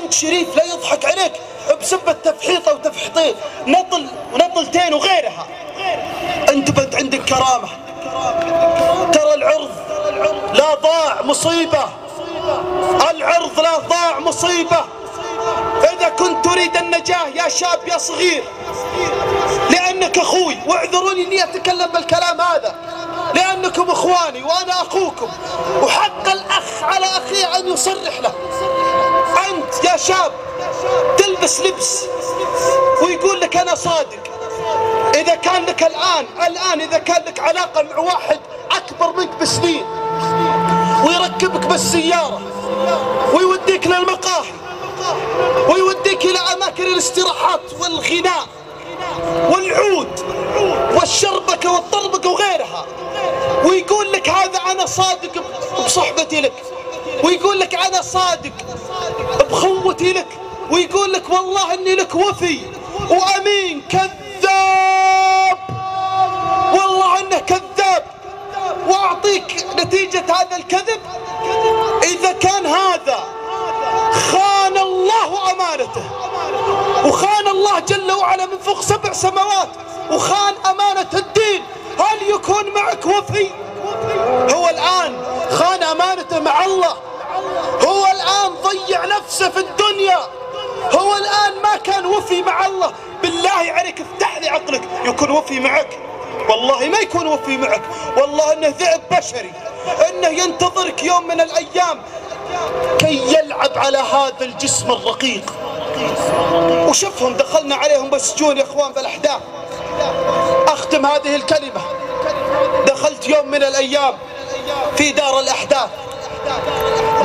بنت شريف لا يضحك عليك بسبة تفحيطة وتفحيطين ونطلتين وغيرها. انت بنت عندك كرامة. ترى العرض لا ضاع مصيبة، العرض لا ضاع مصيبة. إذا كنت تريد النجاة يا شاب يا صغير، لأنك أخوي، واعذروني إني أتكلم بالكلام هذا لأنكم إخواني وأنا أخوكم، وحق الأخ على أخيه أن يصرح له. أنت يا شاب تلبس لبس ويقول لك أنا صادق. إذا كان لك الآن إذا كان لك علاقة مع واحد أكبر منك بسنين ويركبك بالسيارة ويوديك للمقاهي ويوديك إلى أماكن الاستراحات والغناء والعود والشربكة والطربكة وغيرها، ويقول لك هذا أنا صادق بصحبتي لك، ويقول لك أنا صادق بخوتي لك، ويقول لك والله إني لك وفي وأمين. كذاب، والله إنه كذاب. وأعطيك نتيجة هذا الكذب، إذا كان هذا خان الله أمانته وخان الله جل وعلا من فوق 7 سماوات وخان أمانة الدين، هل يكون معك وفي؟ هو الآن خان أمانته مع الله، هو الآن ضيع نفسه في الدنيا، هو الآن ما كان وفي مع الله. بالله عليك افتح لي عقلك، يكون وفي معك؟ والله ما يكون وفي معك، والله انه ذئب بشري، انه ينتظرك يوم من الايام كي يلعب على هذا الجسم الرقيق. وشوفهم دخلنا عليهم بالسجون يا اخوان بالاحداث. اختم هذه الكلمة، دخلت يوم من الايام في دار الاحداث،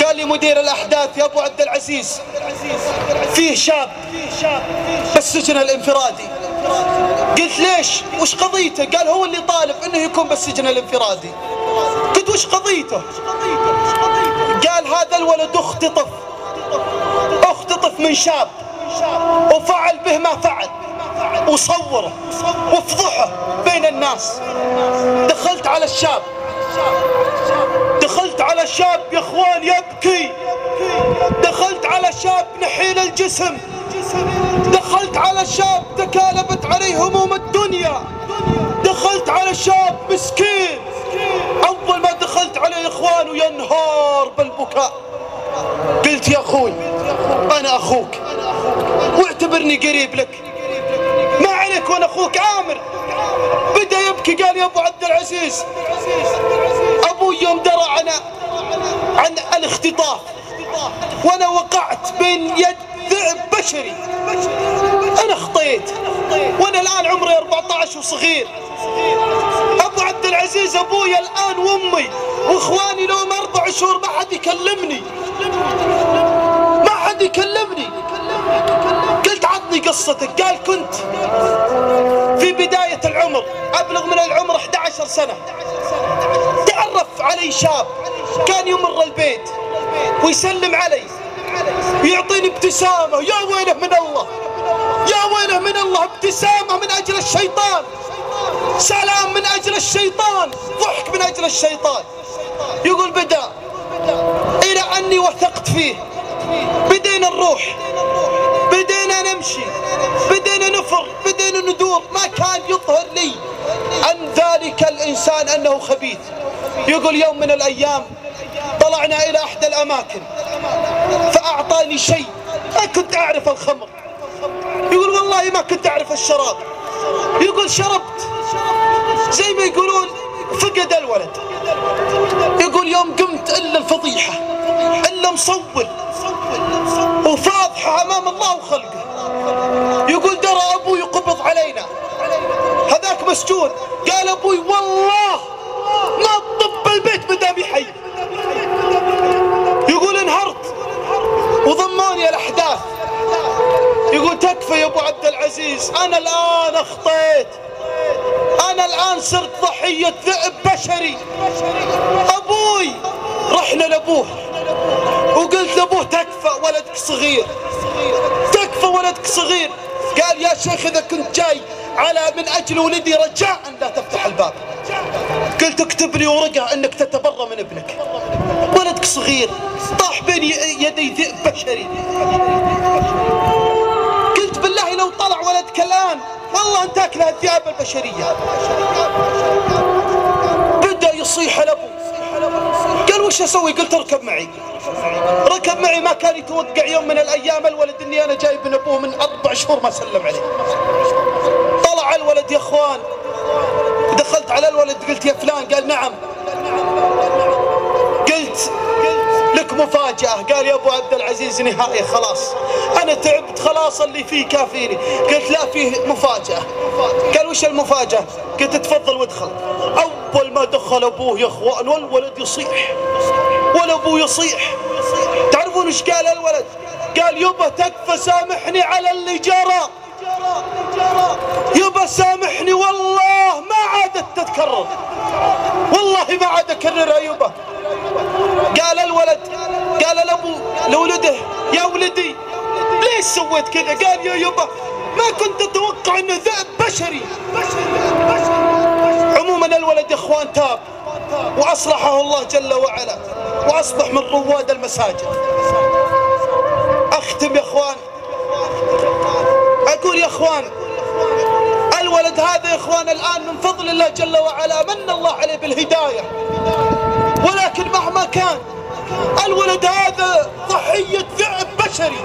قال لي مدير الاحداث يا ابو عبد العزيز فيه شاب بالسجن الانفرادي. قلت ليش؟ وش قضيته؟ قال هو اللي طالب انه يكون بالسجن الانفرادي. قلت وش قضيته؟ قال هذا الولد اختطف من شاب وفعل به ما فعل وصوره وفضحه بين الناس. دخلت على الشاب يا اخوان يبكي، دخلت على شاب نحيل الجسم، دخلت على شاب تكالبت عليه هموم الدنيا، دخلت على شاب مسكين. اول ما دخلت عليه يا اخوان وينهار بالبكاء. قلت يا اخوي انا اخوك واعتبرني قريب لك، ما عليك وانا اخوك عامر. بدأ يبكي قال يا ابو عبد العزيز ابوي يوم درى عن الاختطاف وانا وقعت بين يد ذئب بشري، انا خطيت وانا الان عمري 14 وصغير. ابو عبد العزيز ابوي الان وامي واخواني لهم 4 شهور ما حد يكلمني، ما حد يكلمني. قلت عطني قصتك. قال كنت في بداية العمر، ابلغ من العمر 11 سنة، تعرف علي شاب كان يمر البيت ويسلم علي ويعطيني ابتسامة. يا ويله من الله، يا ويله من الله، ابتسامة من أجل الشيطان، سلام من أجل الشيطان، ضحك من أجل الشيطان. يقول بدأ إلى أني وثقت فيه، بدينا نروح، بدينا نمشي، بدينا نفر، بدينا ندور. ما كان يظهر لي عن ذلك الإنسان أنه خبيث. يقول يوم من الأيام طلعنا إلى أحد الأماكن فأعطاني شيء، ما كنت أعرف الخمر. يقول والله ما كنت أعرف الشراب. يقول شربت زي ما يقولون فقد الولد. يقول يوم قمت إلا الفضيحة، إلا مصور وفاضحة أمام الله وخلقه. يقول درى أبوي قبض علينا، هذاك مسجون. قال أبوي والله ما طب البيت مدام يحي. يقول انهرت وضماني الأحداث. يقول تكفى يا أبو عبد العزيز، أنا الآن أخطيت، أنا الآن صرت ضحية ذئب بشري. أبوي رحنا لأبوه وقلت لأبوه تكفى ولدك صغير، تكفى ولدك صغير. قال يا شيخ إذا كنت جاي على من أجل ولدي رجاء لا تفتح الباب. قلت اكتب لي ورقة أنك تتبرى من ابنك. ولدك صغير طاح بين يدي ذئب بشري. قلت بالله لو طلع ولدك الآن والله أن تاكلها الذئاب البشرية. بدأ يصيح لأبوه، قال وش أسوي؟ قلت اركب معي. ركب معي، ما كان يتوقع يوم من الأيام الولد إني أنا جايب من أبوه من 4 شهور ما سلم عليه. طلع الولد يا أخوان، دخلت على الولد قلت يا فلان، قال نعم. قلت لك مفاجأة. قال يا أبو عبد العزيز نهائي خلاص أنا تعبت خلاص اللي فيه كافيني. قلت لا فيه مفاجأة. قال وش المفاجأة؟ قلت تفضل وادخل. أول ما دخل أبوه يا أخوان والولد يصيح ولا أبوه يصيح. تعرفون وش قال الولد؟ قال يبا تكفى سامحني على اللي جرى، يبا سامحني والله ما عادت تتكرر، والله ما عاد أكررها يبا. قال الولد، قال الأبو لولده يا ولدي ليش سويت كذا؟ قال يا يبا ما كنت أتوقع أنه ذئب بشري. عموما الولد يا اخوان تاب وأصلحه الله جل وعلا وأصبح من رواد المساجد. أختم يا اخوان، أقول يا اخوان الولد هذا يا اخوان الآن من فضل الله جل وعلا من الله عليه بالهداية، ولكن مهما كان الولد هذا ضحية ذئب بشري.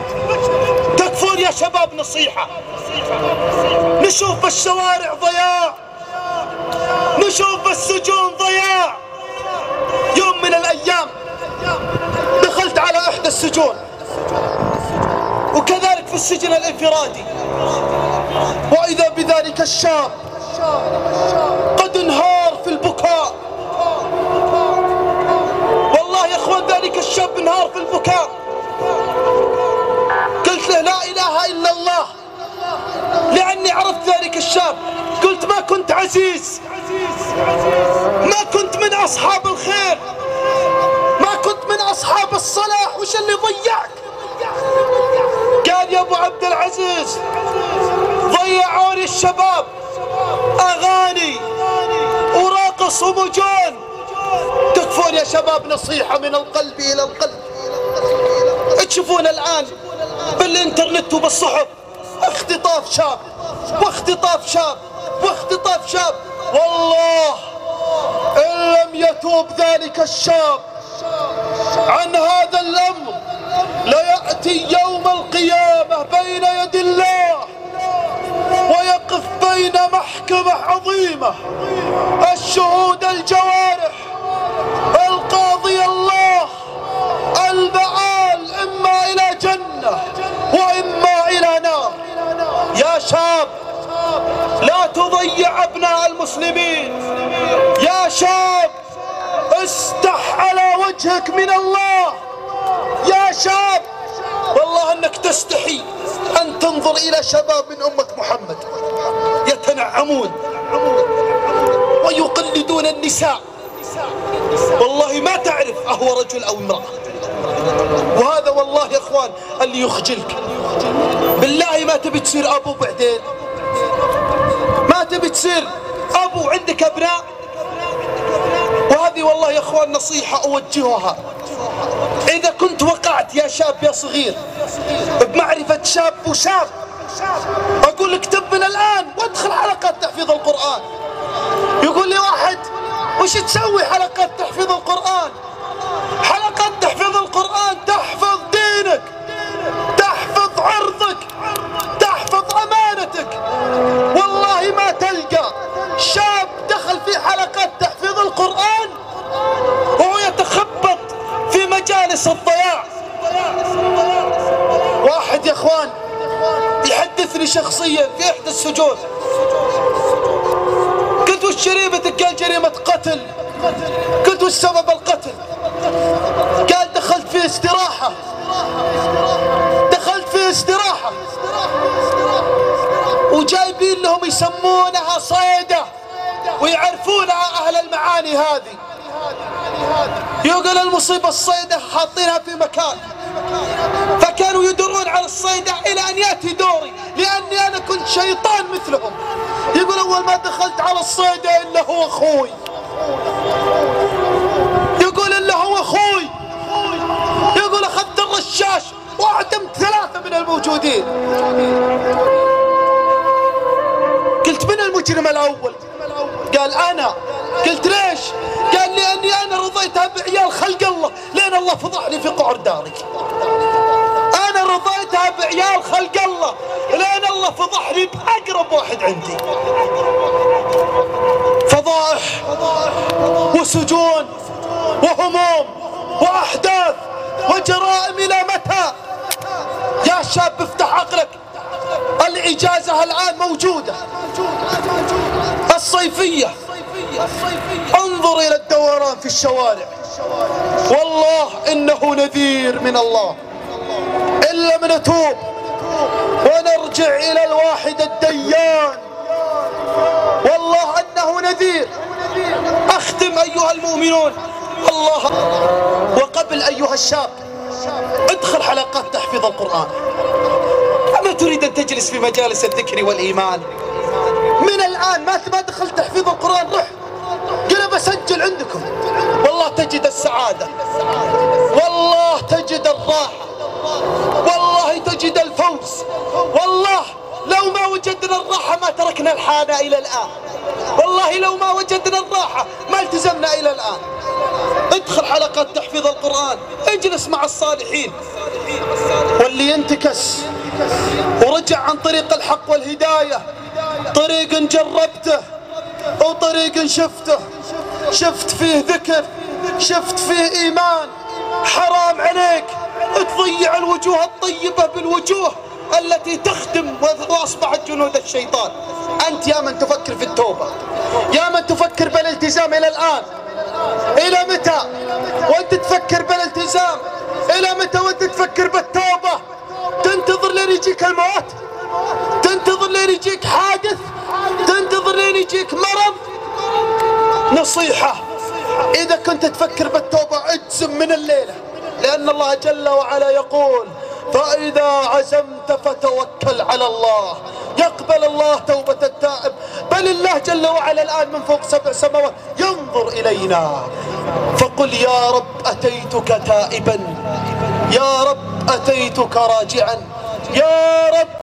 تكفون يا شباب نصيحة، نشوف بالشوارع ضياع، نشوف بالسجون ضياع. يوم من الأيام دخلت على إحدى السجون وكذلك في السجن الانفرادي، وإذا بذلك الشاب قد انهار في البكاء. والله يا اخوان ذلك الشاب انهار في البكاء. قلت له لا إله إلا الله، لأني عرفت ذلك الشاب. قلت ما كنت عزيز، ما كنت من أصحاب الخير، ما كنت من أصحاب الصلاح، وش اللي ضيعك؟ قال يا أبو عبد العزيز ضيعوني الشباب، أغاني وراقص ومجون. تكفون يا شباب نصيحة من القلب إلى القلب. تشوفون الآن بالإنترنت وبالصحف اختطاف شاب واختطاف شاب واختطاف شاب. والله إن لم يتوب ذلك الشاب عن هذا الأمر ليأتي يوم القيامة بين يد الله ويقف بين محكمة عظيمة، الشهود الجوارح، القاضي الله، المآل إما إلى جنة وإما إلى نار. يا شاب لا تضيع أبناء المسلمين، يا شاب استح على وجهك من الله، يا شاب والله أنك تستحي أن تنظر إلى شباب من أمة محمد يتنعمون ويقلدون النساء، والله ما تعرف أهو رجل أو امرأة. وهذا والله يا اخوان اللي يخجلك. بالله ما تبي تصير ابو بعدين؟ ما تبي تصير ابو عندك ابناء؟ وهذه والله يا اخوان نصيحة اوجهها. اذا كنت وقعت يا شاب يا صغير بمعرفة شاب وشاب، اقول لك اكتب من الان وادخل حلقات تحفيظ القرآن. يقول لي واحد وش تسوي حلقات تحفيظ القرآن؟ حلقات تحفيظ القرآن تحفظ دينك، تحفظ عرضك، تحفظ أمانتك. والله ما تلقى شاب دخل في حلقات تحفيظ القرآن وهو يتخبط في مجالس الضياع. واحد يا اخوان يحدثني شخصيا في احدى السجون، قلت وش جريمتك؟ قال جريمة قتل. قلت وش سبب القتل؟ قال دخلت في استراحة، دخلت في استراحة وجايبين لهم يسمونها صيدة ويعرفونها أهل المعاني هذه. يقول المصيبة الصيدة حاطينها في مكان، فكانوا يدورون على الصيدة إلى أن يأتي دوري لأني أنا كنت شيطان مثلهم. يقول أول ما دخلت على الصيدة إلا هو أخوي، يقول إلا هو أخوي رشاش وأعدمت 3 من الموجودين. قلت من المجرم الأول؟ قال أنا. قلت ليش؟ قال لأني أنا رضيتها بعيال خلق الله لأن الله فضحني في قعر داري. أنا رضيتها بعيال خلق الله لأن الله فضحني بأقرب واحد عندي. فضائح وسجون وهموم وأحداث وجرائم إلى متى؟ يا شاب افتح عقلك، الإجازة الآن موجودة، الصيفية، انظر إلى الدوران في الشوارع، والله إنه نذير من الله. إن لم نتوب ونرجع إلى الواحد الديان والله أنه نذير. أختم أيها المؤمنون الله. وقبل أيها الشاب ادخل حلقات تحفيظ القرآن. أما تريد أن تجلس في مجالس الذكر والإيمان؟ من الآن ما دخلت تحفيظ القرآن، روح قل بسجل عندكم، والله تجد السعادة، والله تجد الراحة، والله تجد الفوز. والله لو ما وجدنا الراحة ما تركنا الحانة إلى الآن، والله لو ما وجدنا الراحة ما التزمنا إلى الآن. ادخل حلقات تحفيظ القرآن، اجلس مع الصالحين. واللي ينتكس ورجع عن طريق الحق والهداية، طريق جربته وطريق شفته، شفت فيه ذكر، شفت فيه إيمان، حرام عليك تضيع الوجوه الطيبة بالوجوه التي تخدم وأصبحت جنود الشيطان. أنت يا من تفكر في التوبة، يا من تفكر بالالتزام إلى الآن، إلى متى وأنت تفكر بالالتزام؟ إلى متى وأنت تفكر بالتوبة؟ تنتظر لين يجيك الموت؟ تنتظر لين يجيك حادث؟ تنتظر لين يجيك مرض؟ نصيحة، إذا كنت تفكر بالتوبة اجزم من الليلة، لأن الله جل وعلا يقول: فإذا عزمت فتوكل على الله. يقبل الله توبة التائب، بل الله جل وعلا الآن من فوق 7 سماوات ينظر إلينا. فقل: يا رب أتيتك تائبا، يا رب أتيتك راجعا، يا رب